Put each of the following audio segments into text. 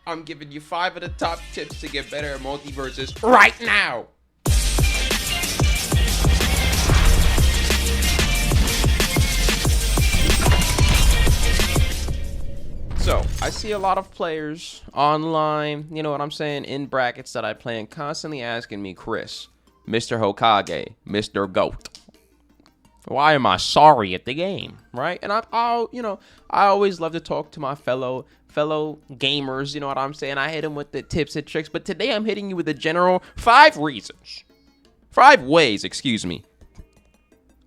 I'm giving you 5 of the top tips to get better at Multiversus right now. So, I see a lot of players online, you know what I'm saying, in brackets that I play and constantly asking me, Chris, Mr. Hokage, Mr. Goat, why am I sorry at the game, right? And I always love to talk to my fellow gamers, you know what I'm saying? I hit them with the tips and tricks, but today I'm hitting you with the general 5 ways,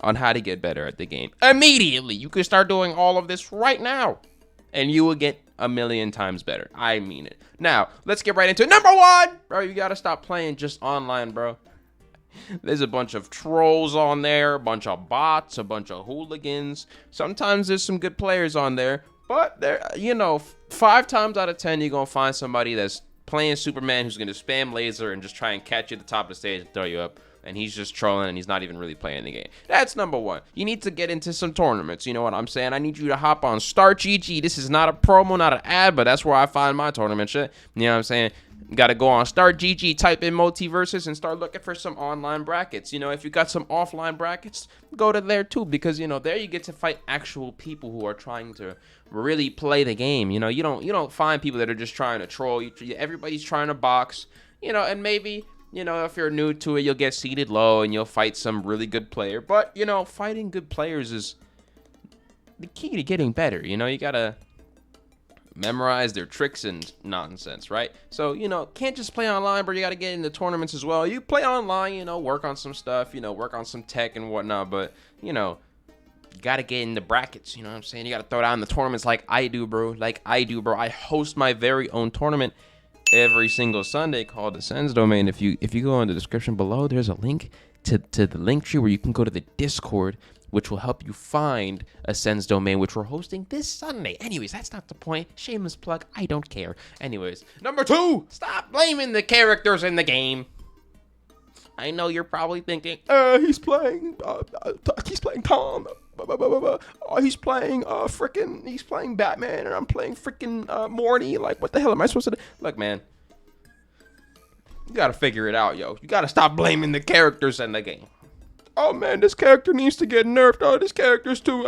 on how to get better at the game. Immediately, you can start doing all of this right now, and you will get a million times better. I mean it. Now, let's get right into it. Number 1, bro, you gotta stop playing just online, bro. There's a bunch of trolls on there, a bunch of bots, a bunch of hooligans. Sometimes there's some good players on there, but there, 5 times out of 10, you're gonna find somebody that's playing Superman who's gonna spam laser and just try and catch you at the top of the stage and throw you up. And he's just trolling and he's not even really playing the game. That's number 1. You need to get into some tournaments. You know what I'm saying? I need you to hop on Start GG. This is not a promo, not an ad, but that's where I find my tournament shit. You know what I'm saying? You got to go on Start GG, type in Multiversus, and start looking for some online brackets. You know, if you got some offline brackets, go to there too, because, there you get to fight actual people who are trying to really play the game. You don't find people that are just trying to troll. Everybody's trying to box, and maybe, if you're new to it, you'll get seated low and you'll fight some really good player. But, fighting good players is the key to getting better. You got to memorize their tricks and nonsense, right? So, can't just play online, but you got to get into tournaments as well. You play online, work on some stuff, work on some tech and whatnot. But, you got to get in the brackets, you know what I'm saying? You got to throw down the tournaments like I do, bro. I host my very own tournament every single Sunday called AscendX Domain. If you go in the description below, there's a link to the link tree where you can go to the Discord, which will help you find AscendX Domain, which we're hosting this Sunday. Anyways, that's not the point. Shameless plug. I don't care. Anyways, number 2, stop blaming the characters in the game. I know you're probably thinking, he's playing Tom. He's playing Batman, and I'm playing freaking Morty. Like, what the hell am I supposed to do? Look, man, you gotta figure it out, yo. You gotta stop blaming the characters in the game. Oh man, this character needs to get nerfed. Oh, this character's too.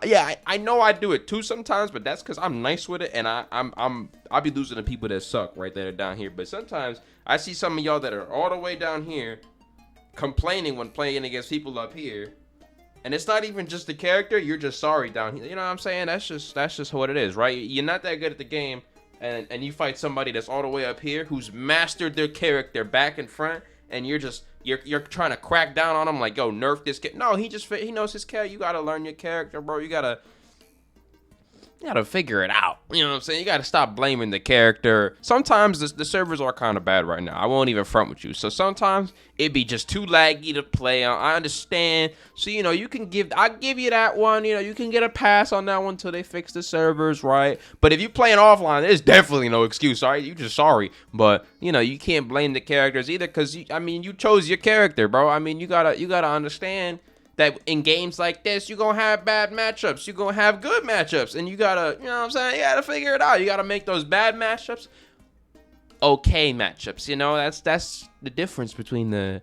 Yeah, I know I do it too sometimes, but that's because I'm nice with it, and I'll be losing to people that suck right there down here. But sometimes I see some of y'all that are all the way down here complaining when playing against people up here. And it's not even just the character, you're just sorry down here. You know what I'm saying? That's just what it is, right? You're not that good at the game, and you fight somebody that's all the way up here who's mastered their character back and front, and you're trying to crack down on him like, yo, nerf this kid. No, he knows his character. You gotta learn your character, bro. You gotta figure it out. You know what I'm saying? You gotta stop blaming the character. Sometimes the servers are kind of bad right now. I won't even front with you. So sometimes it'd be just too laggy to play on. I understand. So, I'll give you that one. You can get a pass on that one until they fix the servers, right? But if you playing offline, there's definitely no excuse, all right? You just sorry. But, you can't blame the characters either because, you chose your character, bro. You gotta understand that in games like this, you're going to have bad matchups. You're going to have good matchups. And you got to, you know what I'm saying? You got to figure it out. You got to make those bad matchups okay matchups. That's the difference between the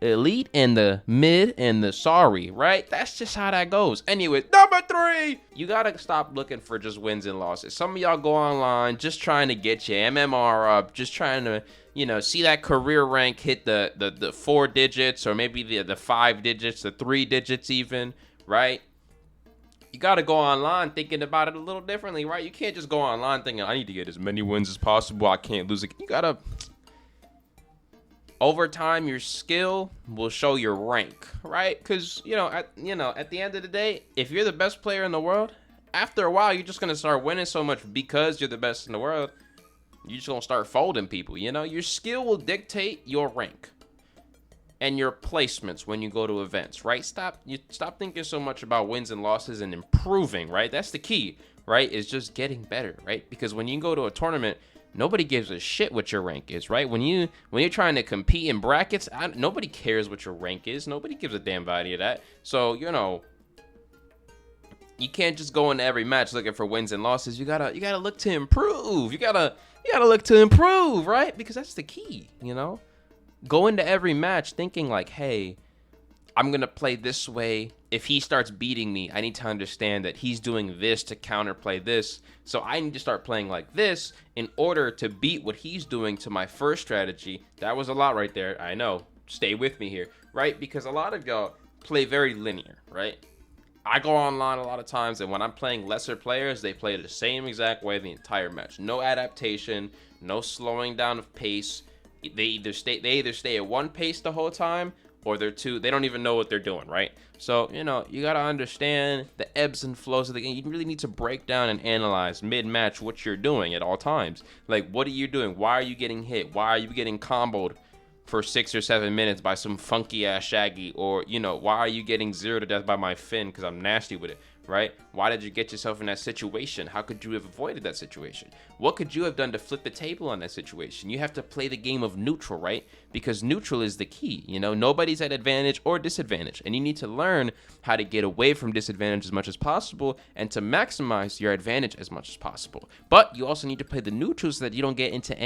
elite and the mid and the sorry, right? That's just how that goes. Anyway, number 3, you got to stop looking for just wins and losses. Some of y'all go online just trying to get your MMR up, just trying to, see that career rank hit the 4 digits or maybe the 5 digits, the 3 digits even, right? You got to go online thinking about it a little differently, right? You can't just go online thinking, I need to get as many wins as possible. I can't lose it. You got to, over time, your skill will show your rank, right? Because, at the end of the day, if you're the best player in the world, after a while, you're just going to start winning so much because you're the best in the world. You're just going to start folding people, Your skill will dictate your rank and your placements when you go to events, right? Stop thinking so much about wins and losses and improving, right? That's the key, right? Is just getting better, right? Because when you go to a tournament, nobody gives a shit what your rank is, right? When you're trying to compete in brackets, nobody cares what your rank is. Nobody gives a damn about any of that. So, You can't just go into every match looking for wins and losses. You gotta look to improve. You gotta look to improve, right? Because that's the key, you know? Go into every match thinking like, hey, I'm going to play this way. If he starts beating me, I need to understand that he's doing this to counterplay this. So I need to start playing like this in order to beat what he's doing to my first strategy. That was a lot right there. I know. Stay with me here, right? Because a lot of y'all play very linear, right? I go online a lot of times, and when I'm playing lesser players, they play the same exact way the entire match. No adaptation, no slowing down of pace. They either stay at one pace the whole time, or they don't even know what they're doing, right? So, you know, you got to understand the ebbs and flows of the game. You really need to break down and analyze mid-match what you're doing at all times. Like, what are you doing? Why are you getting hit? Why are you getting comboed for 6 or 7 minutes by some funky-ass Shaggy? Or, you know, why are you getting 0 to death by my Finn because I'm nasty with it, right? Why did you get yourself in that situation? How could you have avoided that situation? What could you have done to flip the table on that situation? You have to play the game of neutral, right? Because neutral is the key. You know, nobody's at advantage or disadvantage, and you need to learn how to get away from disadvantage as much as possible and to maximize your advantage as much as possible. But you also need to play the neutral so that you don't get into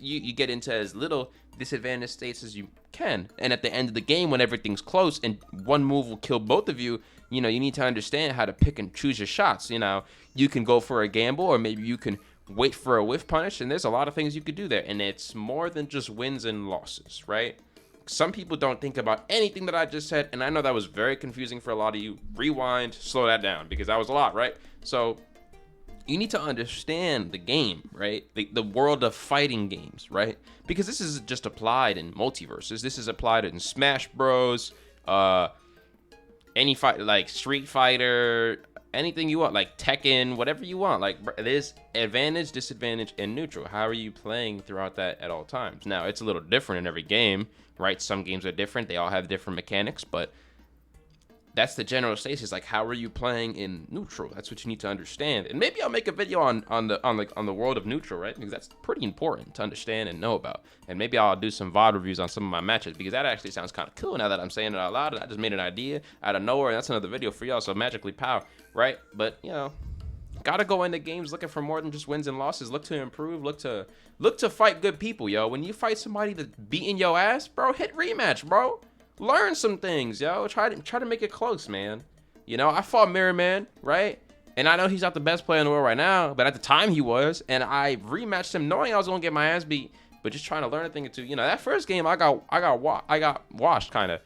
you get into as little disadvantage states as you can. And at the end of the game, when everything's close and one move will kill both of you, you know, you need to understand how to pick and choose your shots. You know, you can go for a gamble, or maybe you can wait for a whiff punish, and there's a lot of things you could do there. And it's more than just wins and losses, right? Some people don't think about anything that I just said, and I know that was very confusing for a lot of you. Rewind, slow that down, because that was a lot, right? So you need to understand the game, right? The world of fighting games, right? Because this is just applied in Multiversus. This is applied in Smash Bros. Any fight, like Street Fighter, anything you want, like Tekken, whatever you want. Like, there's advantage, disadvantage, and neutral. How are you playing throughout that at all times? Now, it's a little different in every game, right? Some games are different. They all have different mechanics, but that's the general stasis. Like, how are you playing in neutral? That's what you need to understand. And maybe I'll make a video on the world of neutral, right? Because that's pretty important to understand and know about. And maybe I'll do some VOD reviews on some of my matches, because that actually sounds kind of cool now that I'm saying it out loud. I just made an idea out of nowhere, and that's another video for y'all. So magically pow, right? But, you know, gotta go into games looking for more than just wins and losses. Look to improve. Look to fight good people, yo. When you fight somebody that's beating your ass, bro, hit rematch, bro. Learn some things, yo. Try to make it close, man. You know, I fought Mirror Man, right? And I know he's not the best player in the world right now, but at the time he was. And I rematched him knowing I was gonna get my ass beat, but just trying to learn a thing or two. You know, that first game I got washed kind of,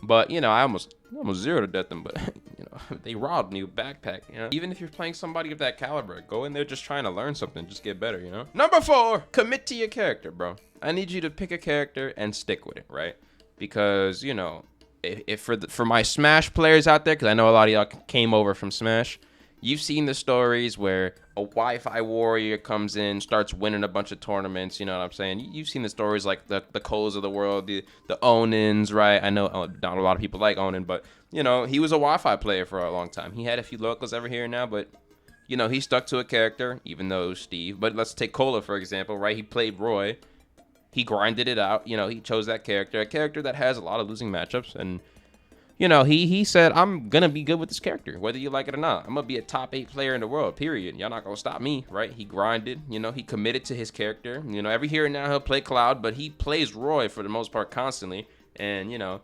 but you know, I almost 0 to death them. But you know, they robbed me with backpack. You know, even if you're playing somebody of that caliber, go in there just trying to learn something, just get better. You know. Number 4, commit to your character, bro. I need you to pick a character and stick with it, right? Because, you know, if for my Smash players out there, because I know a lot of y'all came over from Smash, you've seen the stories where a Wi-Fi warrior comes in, starts winning a bunch of tournaments, you know what I'm saying? You've seen the stories like the Coles of the world, the Onins, right? I know not a lot of people like Onin, but, you know, he was a Wi-Fi player for a long time. He had a few locals over here and now, but, you know, he stuck to a character, even though it was Steve. But let's take Cola, for example, right? He played Roy. He grinded it out, you know, he chose that character, a character that has a lot of losing matchups. And, you know, he said, I'm going to be good with this character, whether you like it or not. I'm going to be a top 8 player in the world, period. Y'all not going to stop me, right? He grinded, you know, he committed to his character. You know, every here and now he'll play Cloud, but he plays Roy for the most part constantly. And, you know,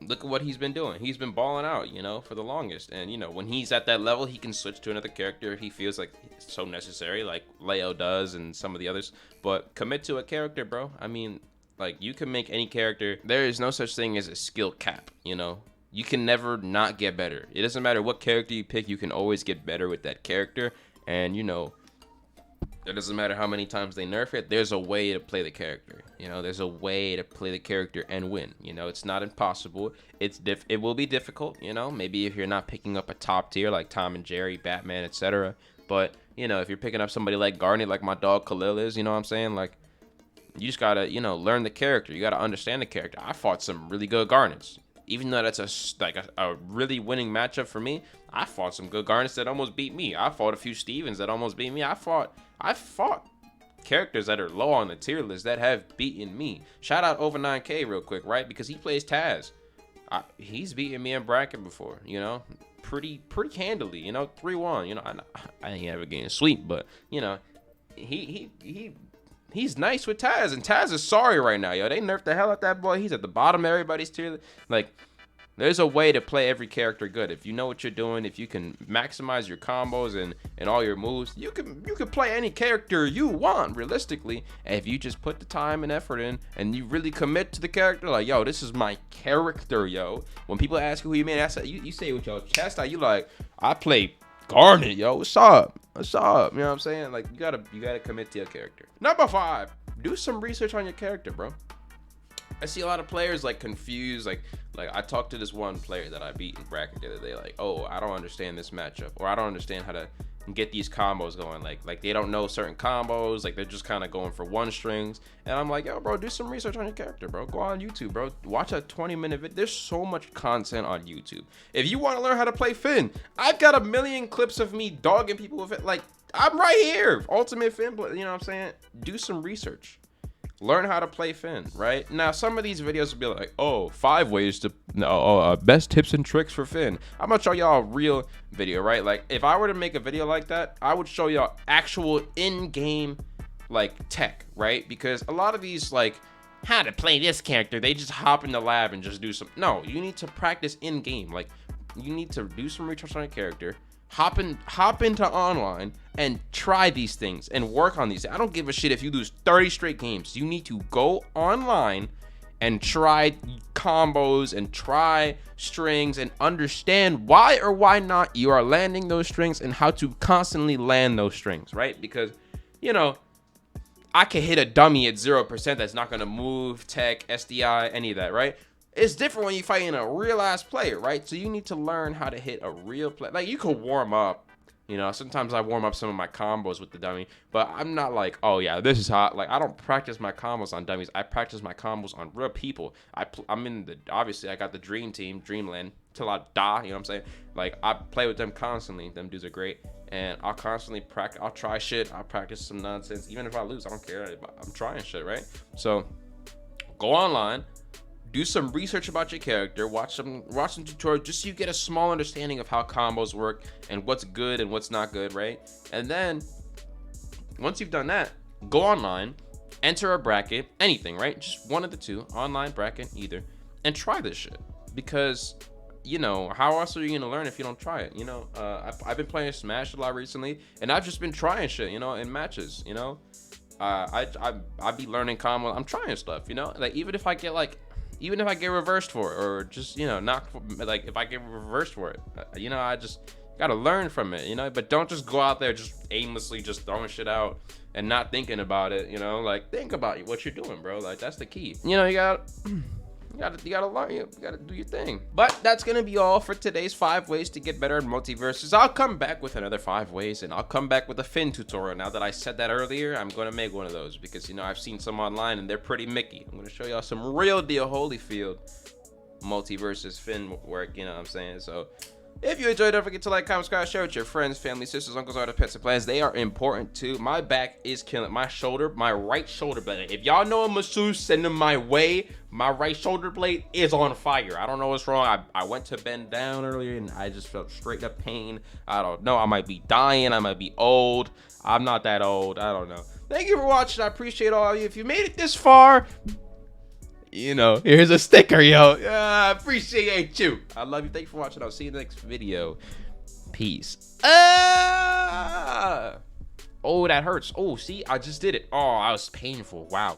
look at what he's been doing. He's been balling out, you know, for the longest. And, you know, when he's at that level, he can switch to another character if he feels like it's so necessary, like Leo does and some of the others. But commit to a character, bro. I mean, like, you can make any character. There is no such thing as a skill cap, you know. You can never not get better. It doesn't matter what character you pick. You can always get better with that character. And, you know, it doesn't matter how many times they nerf it. There's a way to play the character. You know, there's a way to play the character and win. You know, it's not impossible. It will be difficult, you know. Maybe if you're not picking up a top tier like Tom and Jerry, Batman, etc. But, you know, if you're picking up somebody like Garnet, like my dog Khalil is, you know what I'm saying? Like, you just gotta, you know, learn the character. You gotta understand the character. I fought some really good Garnets. Even though that's a really winning matchup for me, I fought some good Garnets that almost beat me. I fought a few Stevens that almost beat me. I fought characters that are low on the tier list that have beaten me. Shout out Over 9K real quick, right? Because he plays Taz. He's beaten me in bracket before, you know? pretty handily, you know, 3-1. You know, I ain't ever getting sweep, but you know, he's nice with Taz, and Taz is sorry right now, yo. They nerfed the hell out that boy. He's at the bottom of everybody's tier. Like, there's a way to play every character good. If you know what you're doing, if you can maximize your combos and all your moves, you can play any character you want realistically. And if you just put the time and effort in and you really commit to the character, like, yo, this is my character, yo. When people ask who you mean, you say with your chest out, you like, I play Garnet, yo. What's up? What's up? You know what I'm saying? Like, you gotta commit to your character. Number 5, do some research on your character, bro. I see a lot of players like confused. Like I talked to this one player that I beat in bracket the other day. Like, oh, I don't understand this matchup, or I don't understand how to get these combos going. Like they don't know certain combos. Like they're just kind of going for one strings. And I'm like, yo, bro, do some research on your character, bro. Go on YouTube, bro. Watch a 20-minute video. There's so much content on YouTube. If you want to learn how to play Finn, I've got a million clips of me dogging people with it. Like, I'm right here, Ultimate Finn. You know what I'm saying? Do some research. Learn how to play Finn, right? Now, some of these videos will be like, oh, 5 ways to, best tips and tricks for Finn. I'm gonna show y'all a real video, right? Like, if I were to make a video like that, I would show y'all actual in-game, like, tech, right? Because a lot of these, like, how to play this character, they just hop in the lab and just do some. No, you need to practice in-game. Like, you need to do some research on your character, hop into online and try these things and work on these. I don't give a shit if you lose 30 straight games. You need to go online and try combos and try strings and understand why or why not you are landing those strings and how to constantly land those strings, right? Because, you know, I can hit a dummy at 0% that's not going to move, tech, SDI, any of that, right? It's different when you're fighting a real ass player, right? So you need to learn how to hit a real player. Like, you can warm up, you know. Sometimes I warm up some of my combos with the dummy, but I'm not like, oh yeah, this is hot. Like, I don't practice my combos on dummies. I practice my combos on real people. I'm in the, obviously I got the dream team, Dreamland, till I die. You know what I'm saying? Like, I play with them constantly. Them dudes are great, and I'll constantly practice. I'll try shit. I'll practice some nonsense. Even if I lose, I don't care. I'm trying shit, right? So go online. Do some research about your character, watch some tutorials, just so you get a small understanding of how combos work and what's good and what's not good, right? And then once you've done that, go online, enter a bracket, anything, right? Just one of the two, online, bracket, either, and try this shit. Because, you know, how else are you gonna learn if you don't try it? You know, I've been playing Smash a lot recently, and I've just been trying shit, you know, in matches, you know. I be learning combos. I'm trying stuff, you know. Like, even if I get reversed for it, or just, you know, like if I get reversed for it, you know, I just gotta learn from it, you know. But don't just go out there just aimlessly just throwing shit out and not thinking about it, you know. Like, think about what you're doing, bro. Like, that's the key. You know, you gotta learn. You gotta do your thing. But that's gonna be all for today's 5 ways to get better in Multiversus. I'll come back with another 5 ways, and I'll come back with a Finn tutorial. Now that I said that earlier, I'm gonna make one of those because, you know, I've seen some online and they're pretty Mickey. I'm gonna show y'all some real deal Holyfield Multiversus Finn work. You know what I'm saying? So if you enjoyed, don't forget to like, comment, subscribe, share with your friends, family, sisters, uncles, artists, pets, and plans. They are important too. My back is killing. My shoulder, my right shoulder blade. If y'all know a masseuse, send them my way. My right shoulder blade is on fire. I don't know what's wrong. I went to bend down earlier and I just felt straight up pain. I don't know. I might be dying. I might be old. I'm not that old. I don't know. Thank you for watching. I appreciate all of you. If you made it this far, you know, here's a sticker, yo. I appreciate you. I love you. Thank you for watching. I'll see you in the next video. Peace. Oh, that hurts. Oh, see, I just did it. Oh, I was painful. Wow.